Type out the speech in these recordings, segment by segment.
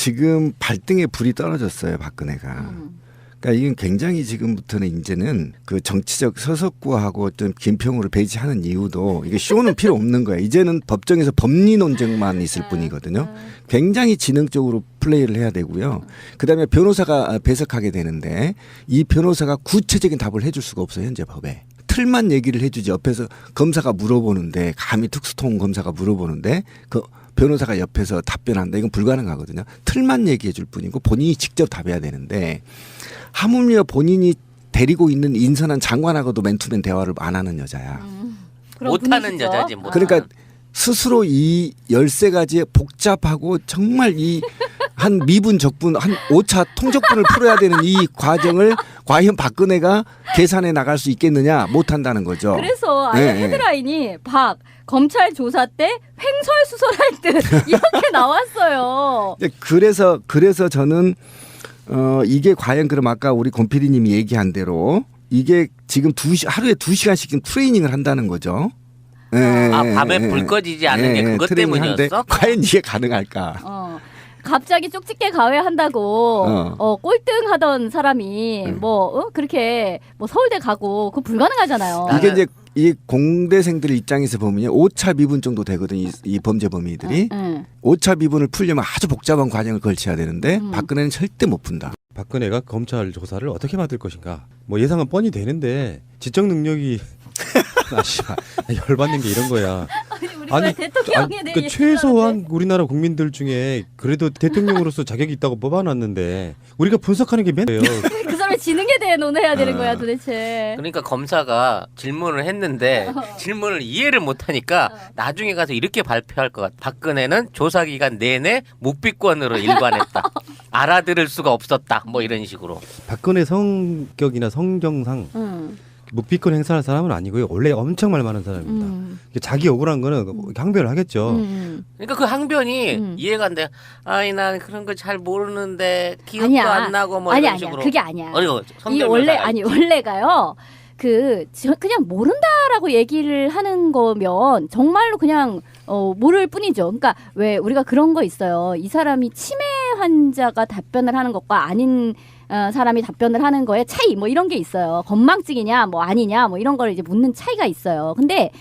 지금 발등에 불이 떨어졌어요, 박근혜가. 그러니까 이건 굉장히 지금부터는 이제는 그 정치적 서석구하고 어떤 김평우를 배제하는 이유도 이게 쇼는 필요 없는 거예요. 이제는 법정에서 법리 논쟁만 있을 뿐이거든요. 굉장히 지능적으로 플레이를 해야 되고요. 그다음에 변호사가 배석하게 되는데 이 변호사가 구체적인 답을 해줄 수가 없어요, 현재 법에. 틀만 얘기를 해주지 옆에서 검사가 물어보는데 감히 특수통 검사가 물어보는데 그 변호사가 옆에서 답변한다. 이건 불가능하거든요. 틀만 얘기해 줄 뿐이고 본인이 직접 답해야 되는데 하물며 본인이 데리고 있는 인선한 장관하고도 맨투맨 대화를 안 하는 여자야. 못하는 여자지. 못. 그러니까 스스로 이 13가지의 복잡하고 정말 이 한 미분 적분 한 5차 통적분을 풀어야 되는 이 과정을 과연 박근혜가 계산해 나갈 수 있겠느냐 못한다는 거죠. 그래서 아예 헤드라인이 검찰 조사 때 횡설수설할 듯 이렇게 나왔어요. 그래서 저는 이게 과연 그럼 아까 우리 권 PD님이 얘기한 대로 이게 지금 하루에 2시간씩 지금 트레이닝을 한다는 거죠. 밤에 불 꺼지지 않는 게 그것 때문이었어? 과연 이게 가능할까? 갑자기 쪽집게 가외한다고 꼴등하던 사람이 그렇게 뭐 서울대 가고 그거 불가능하잖아요. 이게 이제 이 공대생들 입장에서 보면 5차 미분 정도 되거든요. 이 범죄 범위들이 5차 미분을 풀려면 아주 복잡한 과정을 걸쳐야 되는데 박근혜는 절대 못 푼다. 박근혜가 검찰 조사를 어떻게 받을 것인가? 뭐 예상은 뻔히 되는데 지적 능력이 열받는 게 이런 거야. 아니 대통령에 대해 그 최소한 우리나라 국민들 중에 그래도 대통령으로서 자격이 있다고 뽑아놨는데 우리가 분석하는 게 맨. 그 사람의 지능에 대해 논해야 되는 거야 도대체. 그러니까 검사가 질문을 했는데 질문을 이해를 못하니까 나중에 가서 이렇게 발표할 것 같아. 박근혜는 조사 기간 내내 묵비권으로 일관했다. 알아들을 수가 없었다. 뭐 이런 식으로. 박근혜 성격이나 성정상 묵비권 행사할 사람은 아니고요. 원래 엄청 말 많은 사람입니다. 자기 억울한 거는 항변을 하겠죠. 그러니까 그 항변이 이해가 안 돼. 아니 난 그런 거 잘 모르는데 기억도 안 나고 뭐 이런 식으로. 그게 아니야. 이 원래가요. 그냥 모른다라고 얘기를 하는 거면 정말로 그냥 모를 뿐이죠. 그러니까 왜 우리가 그런 거 있어요. 이 사람이 치매 환자가 답변을 하는 것과 아닌 사람이 답변을 하는 거에 차이 뭐 이런 게 있어요. 건망증이냐 뭐 아니냐 뭐 이런 걸 이제 묻는 차이가 있어요. 근데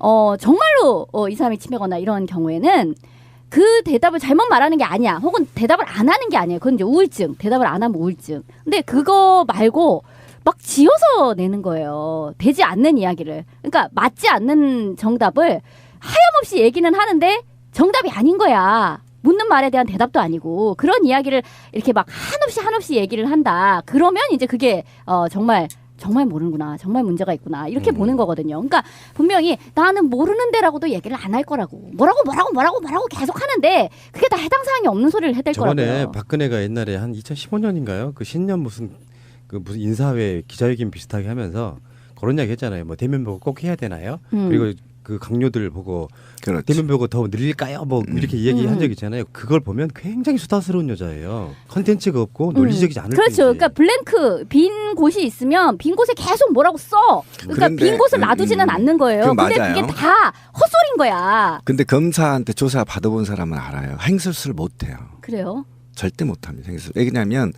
정말로 이 사람이 치매거나 이런 경우에는 그 대답을 잘못 말하는 게 아니야. 혹은 대답을 안 하는 게 아니에요. 그건 이제 우울증. 대답을 안 하면 우울증. 근데 그거 말고 막 지어서 내는 거예요. 되지 않는 이야기를. 그러니까 맞지 않는 정답을 하염없이 얘기는 하는데 정답이 아닌 거야. 묻는 말에 대한 대답도 아니고 그런 이야기를 이렇게 막 한없이 얘기를 한다. 그러면 이제 그게 정말 모르는구나. 정말 문제가 있구나. 이렇게 보는 거거든요. 그러니까 분명히 나는 모르는데라고도 얘기를 안 할 거라고. 뭐라고 계속 하는데 그게 다 해당 사항이 없는 소리를 해댈 거라고요. 저번에 박근혜가 옛날에 한 2015년인가요? 그 신년 무슨 인사회 기자회견 비슷하게 하면서 그런 이야기 했잖아요. 뭐 대면 보고 꼭 해야 되나요? 그리고 그 강요들 보고 그렇지. 대면 보고 더 늘릴까요? 뭐 이렇게 얘기한 적 있잖아요. 그걸 보면 굉장히 수다스러운 여자예요. 컨텐츠가 없고 논리적이지 않을 그렇죠. 뿐이지. 그러니까 블랭크 빈 곳이 있으면 빈 곳에 계속 뭐라고 써. 그러니까 빈 곳을 놔두지는 않는 거예요. 근데 맞아요. 그게 다 헛소리인 거야. 근데 검사한테 조사 받아본 사람은 알아요. 행설수를 못해요. 그래요? 절대 못합니다. 왜냐하면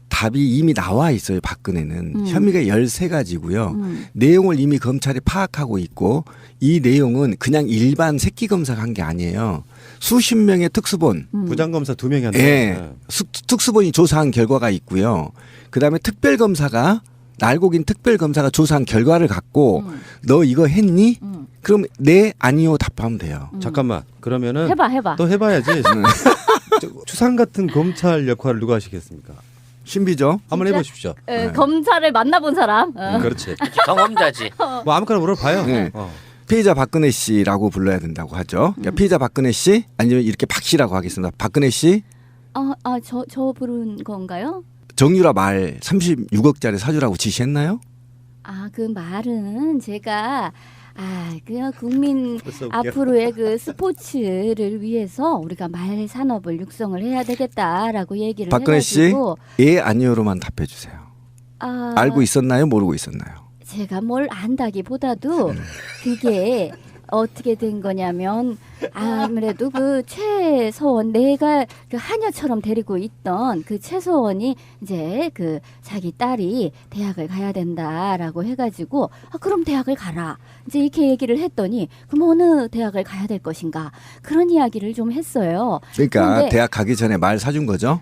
답이 이미 나와 있어요. 박근혜는 혐의가 13가지고요. 내용을 이미 검찰이 파악하고 있고 이 내용은 그냥 일반 새끼 검사가 한 게 아니에요. 수십 명의 특수본 부장검사 2명이 한다. 예, 특수본이 조사한 결과가 있고요. 그다음에 특별검사가 날고긴 특별검사가 조사한 결과를 갖고 너 이거 했니? 그럼 네 아니요 답하면 돼요. 잠깐만. 그러면은 해봐. 또 해봐야지. 추상 같은 검찰 역할을 누가 하시겠습니까? 신비죠. 한번 해보십시오. 검사를 만나본 사람. 그렇지. 경험자지. 뭐 아무거나 물어봐요. 네. 피해자 박근혜 씨라고 불러야 된다고 하죠. 그러니까 피해자 박근혜 씨 아니면 이렇게 박 씨라고 하겠습니다. 박근혜 씨. 저 부른 건가요? 정유라 말 36억짜리 사주라고 지시했나요? 그 말은 제가 그 국민 앞으로의 그 스포츠를 위해서 우리가 말 산업을 육성을 해야 되겠다라고 얘기를 박근혜 씨, 해가지고 예 아니요로만 답해 주세요. 알고 있었나요? 모르고 있었나요? 제가 뭘 안다기보다도 그게 어떻게 된 거냐면 아무래도 그 최서원 내가 그 하녀처럼 데리고 있던 그 최서원이 이제 그 자기 딸이 대학을 가야 된다라고 해가지고 그럼 대학을 가라 이제 이렇게 얘기를 했더니 그럼 어느 대학을 가야 될 것인가 그런 이야기를 좀 했어요. 그러니까 그런데 대학 가기 전에 말 사준 거죠?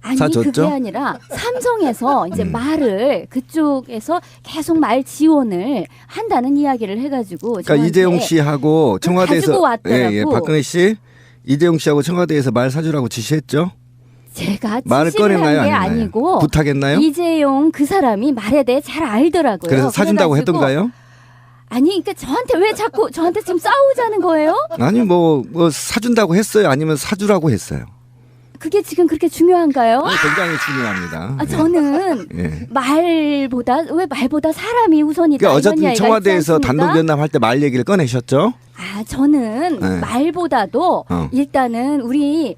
아니 사줬죠? 그게 아니라 삼성에서 이제 말을 그쪽에서 계속 말 지원을 한다는 이야기를 해가지고 그러니까 저한테 이재용 씨하고 청와대에서 가지고 왔더라고. 박근혜 씨 이재용 씨하고 청와대에서 말 사주라고 지시했죠? 제가 말을 지시를 꺼냈나요? 한 게 아니면 아니고 부탁했나요? 이재용 그 사람이 말에 대해 잘 알더라고요. 그래서 사준다고 그래가지고 했던가요? 아니 그러니까 저한테 왜 자꾸 저한테 지금 싸우자는 거예요? 아니 뭐 사준다고 했어요? 아니면 사주라고 했어요? 그게 지금 그렇게 중요한가요? 굉장히 중요합니다. 저는 예. 말보다 사람이 우선이다. 그러니까 이런 어쨌든 이야기가 청와대에서 있지 않습니까? 단독 면담할 때 말 얘기를 꺼내셨죠? 저는 네. 말보다도 어. 일단은 우리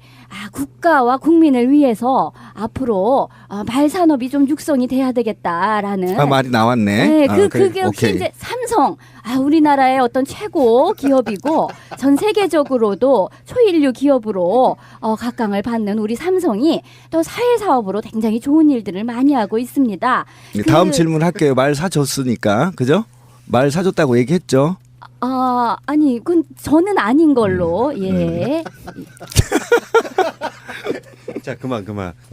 국가와 국민을 위해서 앞으로 말 산업이 좀 육성이 돼야 되겠다라는 말이 나왔네. 네, 그래, 그게 역시 오케이. 이제 삼성 우리나라의 어떤 최고 기업이고 전 세계적으로도 초일류 기업으로 각광을 받는 우리 삼성이 또 사회 사업으로 굉장히 좋은 일들을 많이 하고 있습니다. 다음 질문 할게요. 말 사줬으니까 그죠? 말 사줬다고 얘기했죠? 아니 그건 저는 아닌 걸로 예. 자 그만.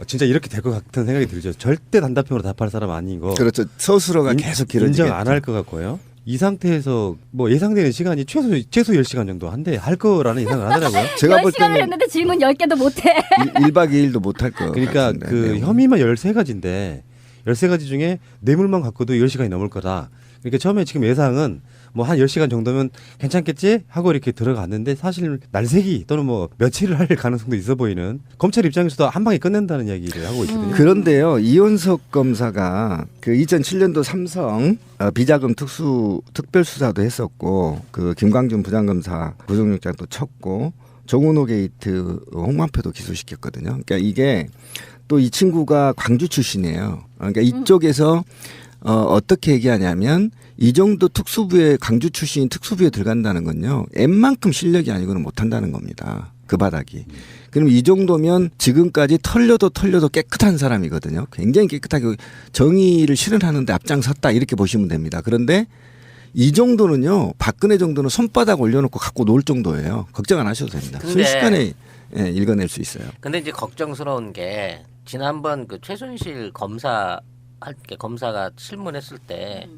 진짜 이렇게 될 것 같은 생각이 들죠. 절대 단답형으로 답할 사람 아니고. 그렇죠. 스스로가 계속 길어지겠죠. 인정 안 할 것 같고요. 이 상태에서 뭐 예상되는 시간이 최소 10시간 정도 한데 할 거라는 예상을 하더라고요. 제가 볼 10시간을 때는 했는데 질문 10개도 못해. 1박 2일도 못 할 거. 그러니까 같은데. 그 네. 혐의만 13가지인데 13가지 중에 뇌물만 갖고도 10시간이 넘을 거다. 그러니까 처음에 지금 예상은 뭐 한 10시간 정도면 괜찮겠지 하고 이렇게 들어갔는데 사실 날새기 또는 뭐 며칠을 할 가능성도 있어 보이는 검찰 입장에서도 한 방에 끝낸다는 이야기를 하고 있거든요. 그런데요, 이원석 검사가 그 2007년도 삼성 비자금 특별수사도 했었고, 그 김광준 부장검사 구속영장도 쳤고, 정은호 게이트 홍만표도 기소시켰거든요. 그러니까 이게 또 이 친구가 광주 출신이에요. 그러니까 이쪽에서 어떻게 얘기하냐면 이 정도 특수부에 강주 출신이 특수부에 들어간다는 건요. 웬만큼 실력이 아니고는 못한다는 겁니다. 그 바닥이. 그럼 이 정도면 지금까지 털려도 깨끗한 사람이거든요. 굉장히 깨끗하게 정의를 실현하는데 앞장섰다 이렇게 보시면 됩니다. 그런데 이 정도는요. 박근혜 정도는 손바닥 올려놓고 갖고 놀 정도예요. 걱정 안 하셔도 됩니다. 근데- 순식간에 읽어낼 수 있어요. 근데 이제 걱정스러운 게 지난번 그 최순실 검사가 실문했을 때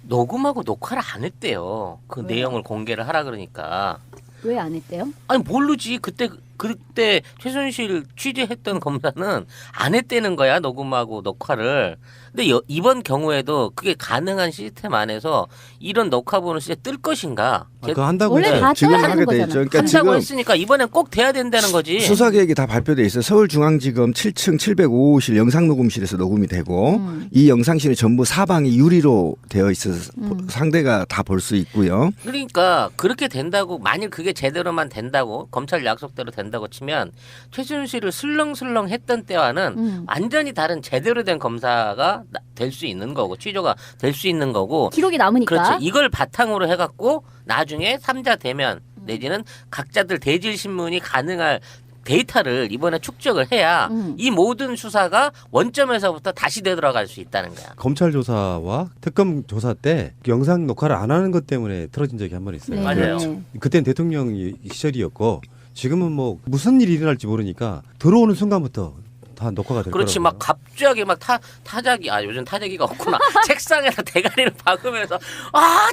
녹음하고 녹화를 안 했대요. 그 왜요? 내용을 공개를 하라 그러니까. 왜 안 했대요? 아니 모르지. 그때 최순실 취재했던 검사는 안 했다는 거야. 녹음하고 녹화를. 근데 이번 경우에도 그게 가능한 시스템 안에서 이런 녹화본을 진짜 뜰 것인가? 그거 한다고 원래 했죠. 다 지금 떠야 하게 되는 돼 거잖아. 있죠. 그러니까 한다고 지금 했으니까 이번엔 꼭 돼야 된다는 거지. 수사 계획이 다 발표돼 있어요. 서울중앙지검 7층 705호실 영상녹음실에서 녹음이 되고 이 영상실이 전부 사방이 유리로 되어 있어서 상대가 다 볼 수 있고요. 그러니까 그렇게 된다고 만일 그게 제대로만 된다고 검찰 약속대로 된다고 치면 최순실을 슬렁슬렁 했던 때와는 완전히 다른 제대로 된 검사가 될 수 있는 거고 취조가 될 수 있는 거고 기록이 남으니까. 그렇죠. 이걸 바탕으로 해갖고 나중에 3자 대면 내지는 각자들 대질 신문이 가능할 데이터를 이번에 축적을 해야 이 모든 수사가 원점에서부터 다시 되돌아갈 수 있다는 거야. 검찰 조사와 특검 조사 때 영상 녹화를 안 하는 것 때문에 틀어진 적이 한 번 있어요. 네. 맞아요. 그때는 대통령 시절이었고 지금은 뭐 무슨 일이 일어날지 모르니까 들어오는 순간부터 다 녹화가 될 그렇지 거라고요. 막 갑자기 막 타자기 요즘 타자기가 없구나 책상에서 대가리를 박으면서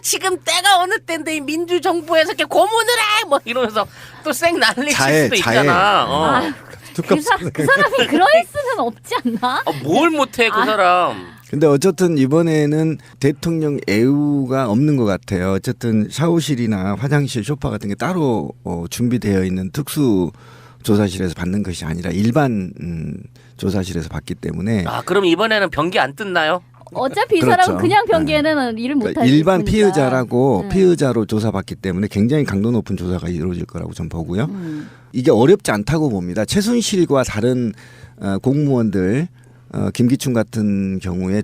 지금 때가 어느 때인데 이 민주정부에서 이렇게 고문을 해 뭐 이러면서 또 쌩 난리 칠 자해, 수도 자해. 있잖아. 그 사람이 그럴 수는 없지 않나? 뭘 못해 그 사람. 근데 어쨌든 이번에는 대통령 애우가 없는 것 같아요. 어쨌든 샤워실이나 화장실, 소파 같은 게 따로 준비되어 있는 특수 조사실에서 받는 것이 아니라 일반 조사실에서 받기 때문에 그럼 이번에는 변기 안 뜯나요? 어차피 이 그렇죠. 사람은 그냥 변기에는 일을 그러니까 못하니까. 일반 피의자라고 피의자로 조사받기 때문에 굉장히 강도 높은 조사가 이루어질 거라고 저는 보고요. 이게 어렵지 않다고 봅니다. 최순실과 다른 공무원들 김기춘 같은 경우에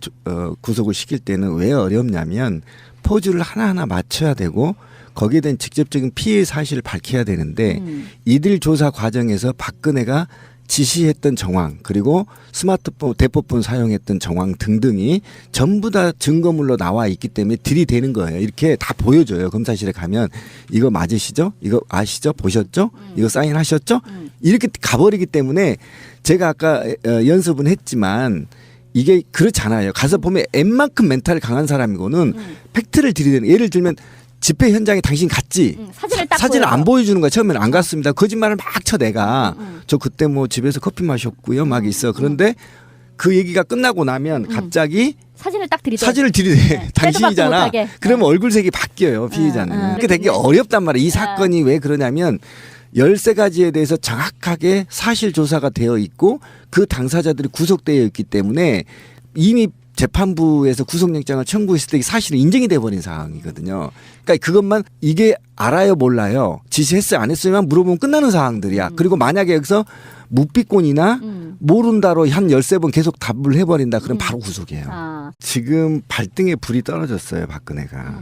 구속을 시킬 때는 왜 어렵냐면 포즈를 하나하나 맞춰야 되고 거기에 대한 직접적인 피해 사실을 밝혀야 되는데 이들 조사 과정에서 박근혜가 지시했던 정황 그리고 스마트폰 대포폰 사용했던 정황 등등이 전부 다 증거물로 나와 있기 때문에 들이대는 거예요. 이렇게 다 보여줘요. 검사실에 가면 이거 맞으시죠? 이거 아시죠? 보셨죠? 이거 사인하셨죠? 이렇게 가버리기 때문에 제가 아까 연습은 했지만 이게 그렇잖아요. 가서 보면 웬만큼 멘탈이 강한 사람이고는 팩트를 들이대는 예를 들면 집회 현장에 당신 갔지? 사진을 딱 사진을 보여줘. 안 보여주는 거야. 처음에는 안 갔습니다. 거짓말을 막 쳐 내가. 저 그때 뭐 집에서 커피 마셨고요. 막 있어. 그런데 그 얘기가 끝나고 나면 갑자기 사진을 딱 들이대. 사진을 들이대. 네. 때도 박도 당신이잖아. 못하게. 그러면 얼굴색이 바뀌어요. 피해자는. 그게 되게 어렵단 말이야. 이 사건이 왜 그러냐면 13가지에 대해서 정확하게 사실 조사가 되어 있고 그 당사자들이 구속되어 있기 때문에 이미 재판부에서 구속영장을 청구했을 때 사실은 인정이 돼버린 상황이거든요. 그러니까 그것만 이게 알아요 몰라요. 지시했어요 안 했어요만 물어보면 끝나는 상황들이야. 그리고 만약에 여기서 묵비권이나 모른다로 한 13번 계속 답을 해버린다. 그럼 바로 구속이에요. 아. 지금 발등에 불이 떨어졌어요 박근혜가.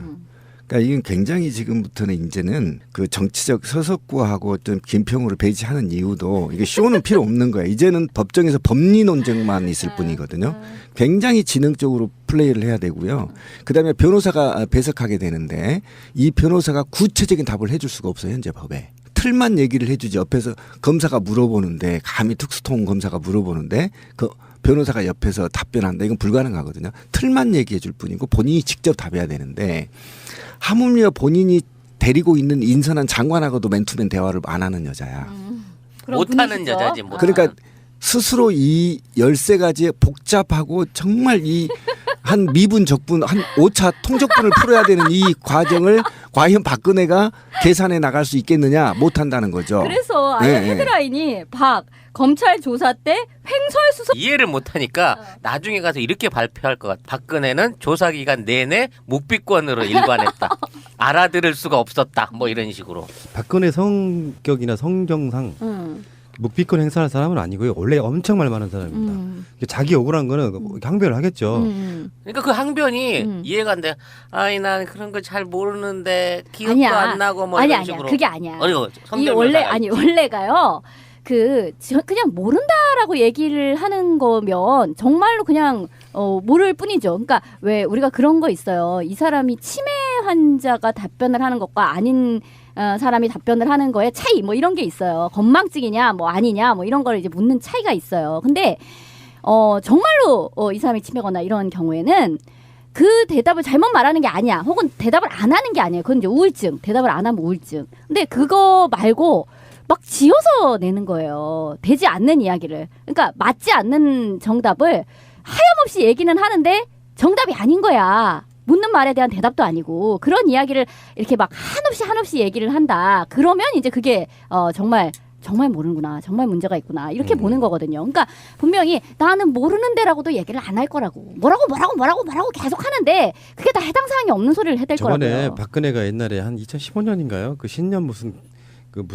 그러니까 이건 굉장히 지금부터는 이제는 그 정치적 서석구하고 어떤 김평우를 배제하는 이유도 이게 쇼는 필요 없는 거예요. 이제는 법정에서 법리 논쟁만 있을 뿐이거든요. 굉장히 지능적으로 플레이를 해야 되고요. 그다음에 변호사가 배석하게 되는데 이 변호사가 구체적인 답을 해줄 수가 없어요. 현재 법에. 틀만 얘기를 해주지 옆에서 검사가 물어보는데 감히 특수통 검사가 물어보는데 그 변호사가 옆에서 답변한다. 이건 불가능하거든요. 틀만 얘기해 줄 뿐이고 본인이 직접 답해야 되는데 하물며 본인이 데리고 있는 인선한 장관하고도 맨투맨 대화를 안 하는 여자야. 그런 못하는 분이시죠? 여자지 뭐. 그러니까 스스로 이 13가지의 복잡하고 정말 이 한 미분 적분 한 5차 통적분을 풀어야 되는 이 과정을 과연 박근혜가 계산해 나갈 수 있겠느냐 못한다는 거죠. 그래서 아예 네, 네. 헤드라인이 박 검찰 조사 때 횡설수설 이해를 못하니까 나중에 가서 이렇게 발표할 것 같아. 박근혜는 조사 기간 내내 묵비권으로 일관했다. 알아들을 수가 없었다. 뭐 이런 식으로. 박근혜 성격이나 성정상 묵비권 행사할 사람은 아니고요. 원래 엄청 말 많은 사람입니다. 자기 억울한 거는 항변을 하겠죠. 그러니까 그 항변이 이해가 안 돼. 아니 난 그런 거 잘 모르는데 기억도 아니야. 안 나고 뭐 아니 이런 아니야. 식으로. 그게 아니야. 아니, 이 원래 아니 원래가요. 그냥 모른다라고 얘기를 하는 거면 정말로 그냥 모를 뿐이죠. 그러니까 왜 우리가 그런 거 있어요. 이 사람이 치매 환자가 답변을 하는 것과 아닌 사람이 답변을 하는 거에 차이 뭐 이런 게 있어요. 건망증이냐 뭐 아니냐 뭐 이런 걸 이제 묻는 차이가 있어요. 근데 정말로 이 사람이 치매거나 이런 경우에는 그 대답을 잘못 말하는 게 아니야. 혹은 대답을 안 하는 게 아니에요. 그건 이제 우울증. 대답을 안 하면 우울증. 근데 그거 말고 막 지어서 내는 거예요. 되지 않는 이야기를. 그러니까 맞지 않는 정답을 하염없이 얘기는 하는데 정답이 아닌 거야. 묻는 말에 대한 대답도 아니고 그런 이야기를 이렇게 막 한없이 얘기를 한다. 그러면 이제 그게 정말 모르는구나. 정말 문제가 있구나. 이렇게 보는 거거든요. 그러니까 분명히 나는 모르는데라고도 얘기를 안 할 거라고. 뭐라고 계속 하는데 그게 다 해당 사항이 없는 소리를 해댈 저번에 거라고요. 박근혜가 옛날에 한 2015년인가요? 그 신년 무슨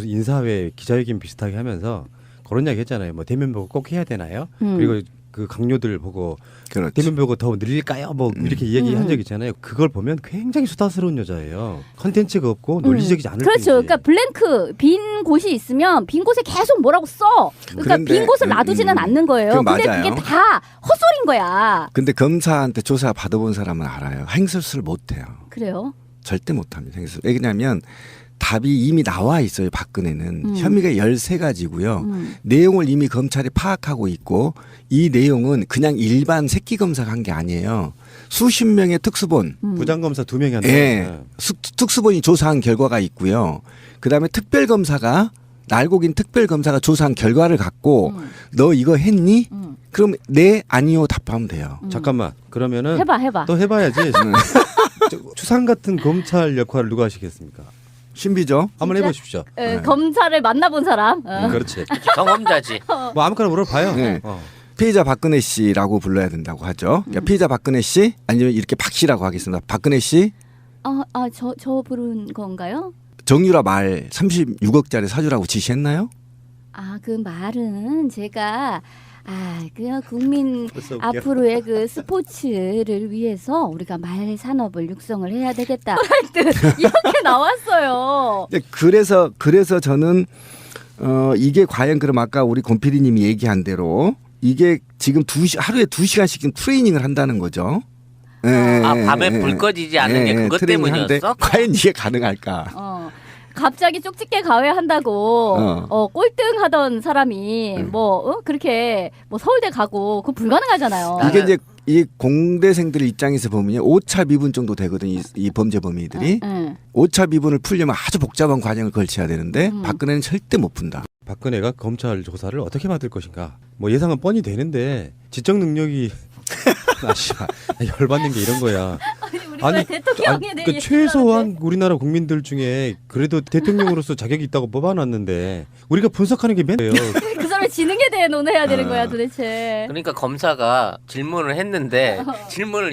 인사회 기자회견 비슷하게 하면서 그런 이야기 했잖아요. 뭐 대면 보고 꼭 해야 되나요? 그리고 그 강요들 보고 그렇지. 대면 보고 더 늘릴까요? 뭐 이렇게 얘기한 적 있잖아요. 그걸 보면 굉장히 수다스러운 여자예요. 컨텐츠가 없고 논리적이지 않을 그렇죠. 뿐이지. 그러니까 블랭크 빈 곳이 있으면 빈 곳에 계속 뭐라고 써. 그러니까 그런데, 빈 곳을 놔두지는 않는 거예요. 그건 근데 맞아요. 그게 다 헛소리인 거야. 근데 검사한테 조사 받아본 사람은 알아요. 행설수를 못해요. 그래요? 절대 못합니다. 행설. 왜냐하면 답이 이미 나와 있어요. 박근혜는 혐의가 13가지고요. 내용을 이미 검찰이 파악하고 있고 이 내용은 그냥 일반 새끼 검사가 한 게 아니에요. 수십 명의 특수본, 부장검사 2명이 한다. 예, 특수본이 조사한 결과가 있고요. 그다음에 특별검사가 날고긴 특별검사가 조사한 결과를 갖고 너 이거 했니? 그럼 네 아니요 답하면 돼요. 잠깐만. 그러면은 해봐. 또 해봐야지. 추상 같은 검찰 역할을 누가 하시겠습니까? 신비죠? 한번 진짜? 해보십시오. 검사를 만나본 사람. 그렇지. 경험자지. 뭐 아무거나 물어봐요. 네. 피해자 박근혜 씨라고 불러야 된다고 하죠. 그러니까 피해자 박근혜 씨 아니면 이렇게 박 씨라고 하겠습니다. 박근혜 씨 저 부른 건가요? 정유라 말 36억짜리 사주라고 지시했나요? 그 말은 제가 그냥 국민 벌써 웃겨. 앞으로의 그 스포츠를 위해서 우리가 말 산업을 육성을 해야 되겠다. 하여튼 이렇게 나왔어요. 그래서 저는 이게 과연 그럼 아까 우리 권 PD님이 얘기한 대로 이게 지금 하루에 2시간씩 트레이닝을 한다는 거죠. 밤에 불 꺼지지 않는 게 그것 트레이닝 하는데 때문이었어? 과연 이게 가능할까? 갑자기 쪽집게 가외한다고 꼴등하던 사람이 그렇게 그렇게 서울대 가고 그거 불가능하잖아요. 이게 이제 이 공대생들 입장에서 보면 오차 미분 정도 되거든 이 범죄 범위들이. 오차 미분을 풀려면 아주 복잡한 과정을 걸쳐야 되는데 박근혜는 절대 못 푼다. 박근혜가 검찰 조사를 어떻게 받을 것인가? 뭐 예상은 뻔히 되는데 지적 능력이 열받는 게 이런 거야. 우리가 대통령에 대해 그 최소한 우리나라 국민들 중에 그래도 대통령으로서 자격이 있다고 뽑아놨는데 우리가 분석하는 게 맨이에요. 그 사람의 지능에 대해 논해야 되는 거야 도대체. 그러니까 검사가 질문을 했는데 질문을